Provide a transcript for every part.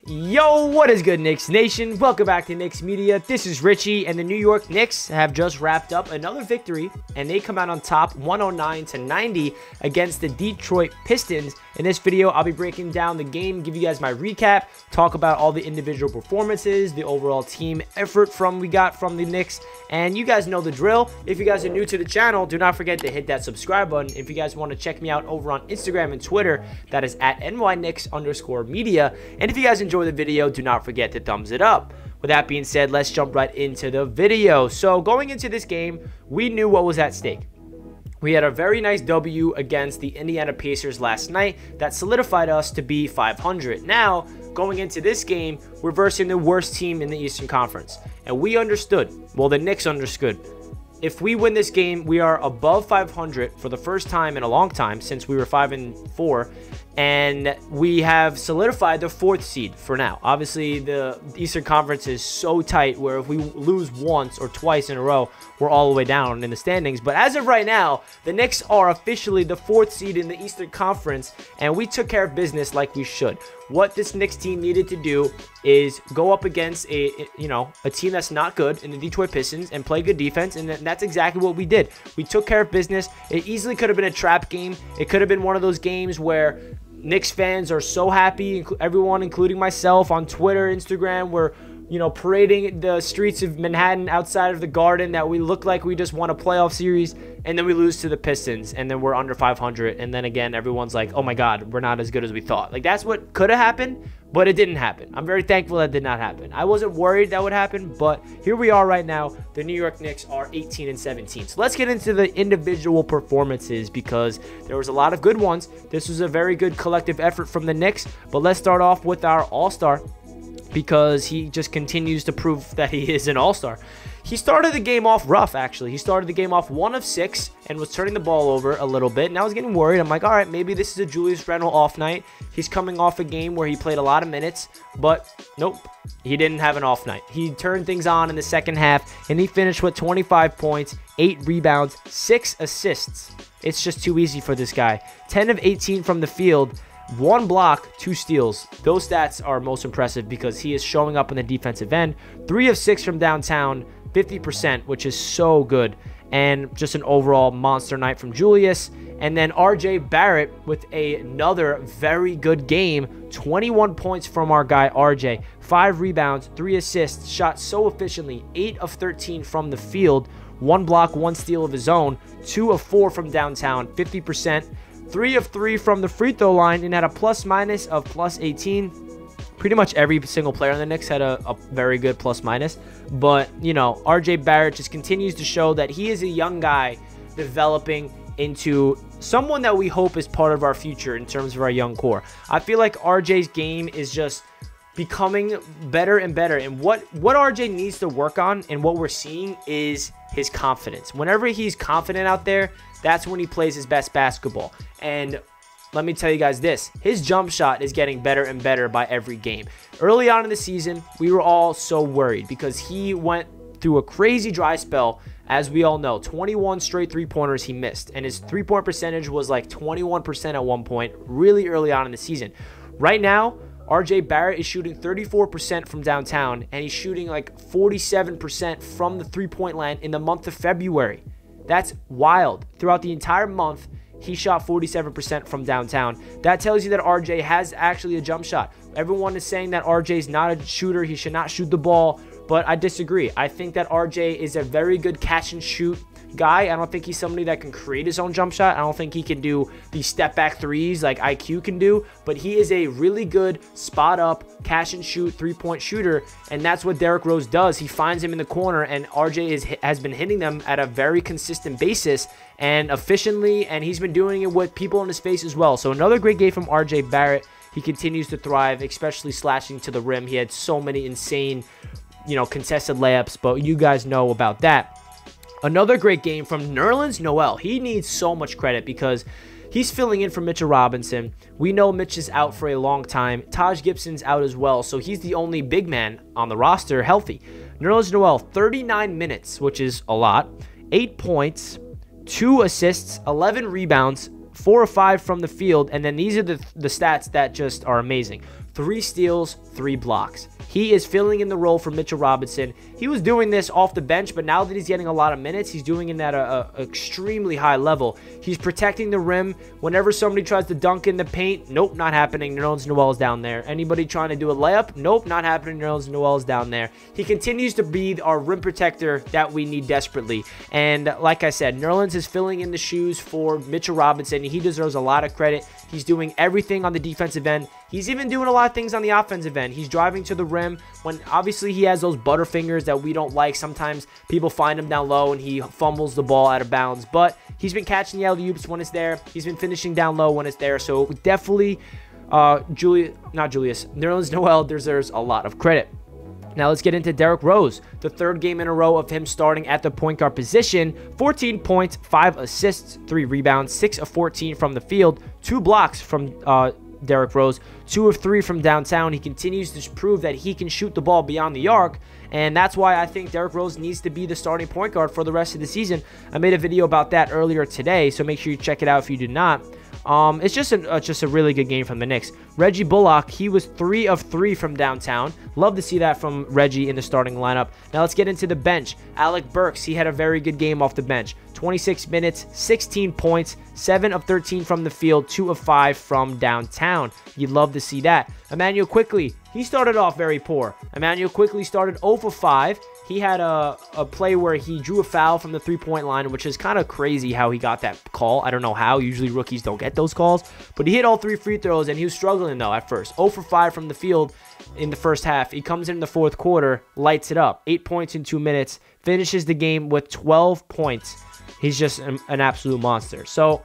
Yo, what is good, Knicks Nation? Welcome back to Knicks Media. This is Richie, and the New York Knicks have just wrapped up another victory, and they come out on top 109-90 against the Detroit Pistons. In this video, I'll be breaking down the game, give you guys my recap, talk about all the individual performances, the overall team effort we got from the Knicks, and you guys know the drill. If you guys are new to the channel, do not forget to hit that subscribe button. If you guys want to check me out over on Instagram and Twitter, that is at NYKnicks_media. And if you guys enjoy the video, do not forget to thumbs it up. With that being said, let's jump right into the video. So going into this game, we knew what was at stake. We had a very nice W against the Indiana Pacers last night that solidified us to be 500. Now, going into this game, we're versing the worst team in the Eastern Conference. And we understood, well, the Knicks understood. If we win this game, we are above 500 for the first time in a long time since we were 5-4. And we have solidified the 4th seed for now. Obviously, the Eastern Conference is so tight where if we lose once or twice in a row, we're all the way down in the standings. But as of right now, the Knicks are officially the 4th seed in the Eastern Conference, and we took care of business like we should. What this Knicks team needed to do is go up against a team that's not good in the Detroit Pistons and play good defense, and that's exactly what we did. We took care of business. It easily could have been a trap game. It could have been one of those games where Knicks fans are so happy, everyone, including myself, on Twitter, Instagram, we're, parading the streets of Manhattan outside of the Garden that we look like we just won a playoff series, and then we lose to the Pistons, and then we're under 500, and then again, everyone's like, oh my God, we're not as good as we thought. Like, that's what could have happened, but it didn't happen. I'm very thankful that did not happen. I wasn't worried that would happen, but here we are right now. The New York Knicks are 18-17. So let's get into the individual performances because there was a lot of good ones. This was a very good collective effort from the Knicks, but let's start off with our All-Star because he just continues to prove that he is an All-Star. He started the game off rough, actually. He started the game off 1 of 6 and was turning the ball over a little bit. And I was getting worried. I'm like, all right, maybe this is a Julius Randle off night. He's coming off a game where he played a lot of minutes. But nope, he didn't have an off night. He turned things on in the second half, and he finished with 25 points, 8 rebounds, 6 assists. It's just too easy for this guy. 10 of 18 from the field. 1 block, 2 steals. Those stats are most impressive because he is showing up on the defensive end. 3 of 6 from downtown, 50%, which is so good. And just an overall monster night from Julius. And then RJ Barrett with another very good game. 21 points from our guy RJ. 5 rebounds, 3 assists. Shot so efficiently. 8 of 13 from the field. 1 block, 1 steal of his own. 2 of 4 from downtown, 50%. 3 of 3 from the free throw line and had a plus-minus of +18. Pretty much every single player on the Knicks had a very good plus-minus. But, RJ Barrett just continues to show that he is a young guy developing into someone that we hope is part of our future in terms of our young core. I feel like RJ's game is just becoming better and better. And what RJ needs to work on and what we're seeing is his confidence. Whenever he's confident out there, that's when he plays his best basketball. And let me tell you guys this, his jump shot is getting better and better by every game. Early on in the season, we were all so worried because he went through a crazy dry spell. As we all know, 21 straight three-pointers he missed, and his three-point percentage was like 21% at one point really early on in the season. Right now, RJ Barrett is shooting 34% from downtown, and he's shooting like 47% from the three-point line in the month of February. That's wild. Throughout the entire month, he shot 47% from downtown. That tells you that RJ has actually a jump shot. Everyone is saying that RJ is not a shooter. He should not shoot the ball, but I disagree. I think that RJ is a very good catch and shoot guy. I don't think he's somebody that can create his own jump shot. I don't think he can do the step back threes like IQ can do, but he is a really good spot up, catch and shoot, 3-point shooter, and that's what Derrick Rose does. He finds him in the corner, and RJ has been hitting them at a very consistent basis and efficiently, and he's been doing it with people in his face as well. So another great game from RJ Barrett. He continues to thrive, especially slashing to the rim. He had so many insane, contested layups, but you guys know about that. Another great game from Nerlens Noel. He needs so much credit because he's filling in for Mitchell Robinson. We know Mitch is out for a long time. Taj Gibson's out as well, so he's the only big man on the roster healthy. Nerlens Noel, 39 minutes, which is a lot. 8 points, 2 assists, 11 rebounds, 4 of 5 from the field, and then these are the stats that just are amazing. 3 steals, 3 blocks. He is filling in the role for Mitchell Robinson. He was doing this off the bench, but now that he's getting a lot of minutes, he's doing it at an extremely high level. He's protecting the rim. Whenever somebody tries to dunk in the paint, nope, not happening. Nerlens Noel is down there. Anybody trying to do a layup, nope, not happening. Nerlens Noel is down there. He continues to be our rim protector that we need desperately. And like I said, Nerlens is filling in the shoes for Mitchell Robinson. He deserves a lot of credit. He's doing everything on the defensive end. He's even doing a lot of things on the offensive end. He's driving to the rim when obviously he has those butterfingers that we don't like. Sometimes people find him down low and he fumbles the ball out of bounds. But he's been catching the alley-oops when it's there. He's been finishing down low when it's there. So definitely Nerlens Noel deserves a lot of credit. Now let's get into Derrick Rose, the 3rd game in a row of him starting at the point guard position. 14 points, 5 assists, 3 rebounds, 6 of 14 from the field, 2 blocks from Derrick Rose, 2 of 3 from downtown. He continues to prove that he can shoot the ball beyond the arc, and that's why I think Derrick Rose needs to be the starting point guard for the rest of the season. I made a video about that earlier today, so make sure you check it out if you did not. It's just a really good game from the Knicks. Reggie Bullock, he was 3 of 3 from downtown. Love to see that from Reggie in the starting lineup. Now let's get into the bench. Alec Burks, he had a very good game off the bench. 26 minutes, 16 points, 7 of 13 from the field, 2 of 5 from downtown. You'd love to see that. Emmanuel Quickley, he started off very poor. Emmanuel Quickley started 0 for 5. He had a play where he drew a foul from the 3-point line, which is kind of crazy how he got that call. I don't know how. Usually rookies don't get those calls. But he hit all 3 free throws, and he was struggling, though, at first. 0 for 5 from the field in the first half. He comes in the 4th quarter, lights it up. 8 points in 2 minutes, finishes the game with 12 points. He's just an absolute monster. So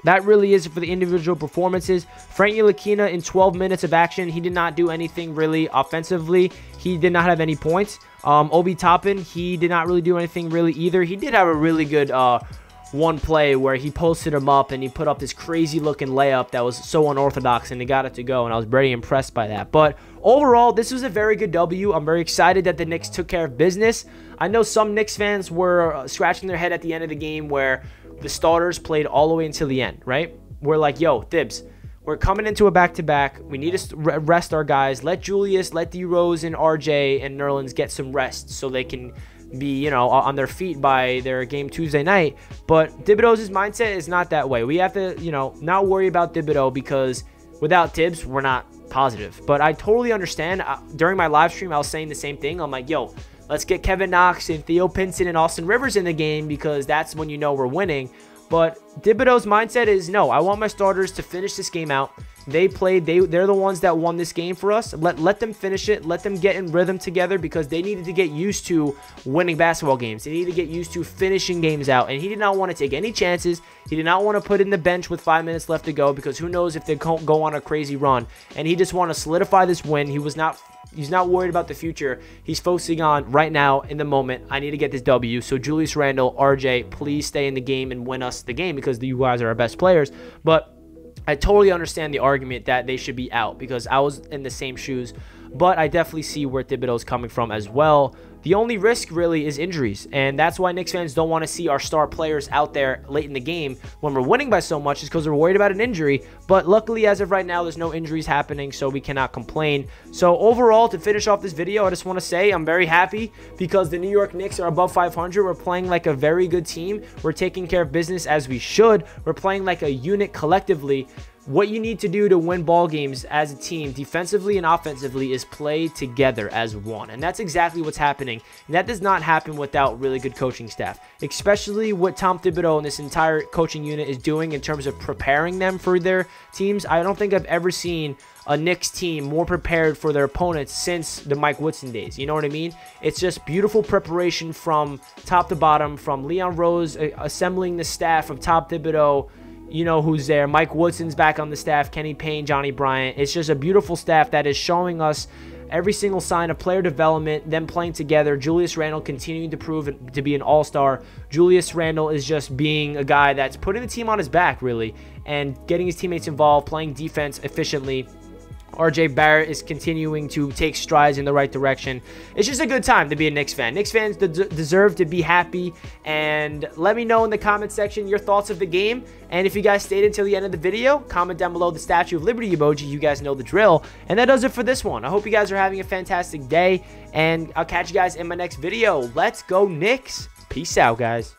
that really is for the individual performances. Frank Ntilikina in 12 minutes of action, he did not do anything really offensively. He did not have any points. Obi Toppin, he did not really do anything really either. He did have a really good one play where he posted him up and he put up this crazy looking layup that was so unorthodox, and they got it to go, and I was very impressed by that. But overall, this was a very good W. I'm very excited that the Knicks took care of business. I know some Knicks fans were scratching their head at the end of the game where the starters played all the way until the end, right? We're like, yo, Thibs, we're coming into a back-to-back. We need to rest our guys. Let Julius, let D. Rose and RJ and Nerlens get some rest so they can be, you know, on their feet by their game Tuesday night. But Thibodeau's mindset is not that way. We have to, you know, not worry about Thibodeau because without Tibbs, we're not positive. But I totally understand. During my live stream, I was saying the same thing. I'm like, yo, let's get Kevin Knox and Theo Pinson and Austin Rivers in the game because that's when you know we're winning. But Thibodeau's mindset is, no, I want my starters to finish this game out. They played. They're the ones that won this game for us. Let them finish it. Let them get in rhythm together because they needed to get used to winning basketball games. They needed to get used to finishing games out. And he did not want to take any chances. He did not want to put in the bench with 5 minutes left to go because who knows if they go on a crazy run. And he just wanted to solidify this win. He's not worried about the future. He's focusing on right now in the moment. I need to get this W. So Julius Randle, RJ, please stay in the game and win us the game because you guys are our best players. But I totally understand the argument that they should be out because I was in the same shoes. But I definitely see where Thibodeau's coming from as well. The only risk really is injuries, and that's why Knicks fans don't want to see our star players out there late in the game when we're winning by so much is because they're worried about an injury. But luckily, as of right now, there's no injuries happening, so we cannot complain. So overall, to finish off this video, I just want to say I'm very happy because the New York Knicks are above 500. We're playing like a very good team. We're taking care of business as we should. We're playing like a unit collectively. What you need to do to win ball games as a team, defensively and offensively, is play together as one. And that's exactly what's happening. And that does not happen without really good coaching staff, especially what Tom Thibodeau and this entire coaching unit is doing in terms of preparing them for their teams. I don't think I've ever seen a Knicks team more prepared for their opponents since the Mike Woodson days. You know what I mean? It's just beautiful preparation from top to bottom, from Leon Rose assembling the staff of Tom Thibodeau. You know who's there. Mike Woodson's back on the staff. Kenny Payne, Johnny Bryant. It's just a beautiful staff that is showing us every single sign of player development, them playing together. Julius Randle continuing to prove to be an all-star. Julius Randle is just being a guy that's putting the team on his back, really, and getting his teammates involved, playing defense efficiently. RJ Barrett is continuing to take strides in the right direction. It's just a good time to be a Knicks fan. Knicks fans deserve to be happy. And let me know in the comment section your thoughts of the game. And if you guys stayed until the end of the video, comment down below the Statue of Liberty emoji. You guys know the drill. And that does it for this one. I hope you guys are having a fantastic day. And I'll catch you guys in my next video. Let's go Knicks. Peace out, guys.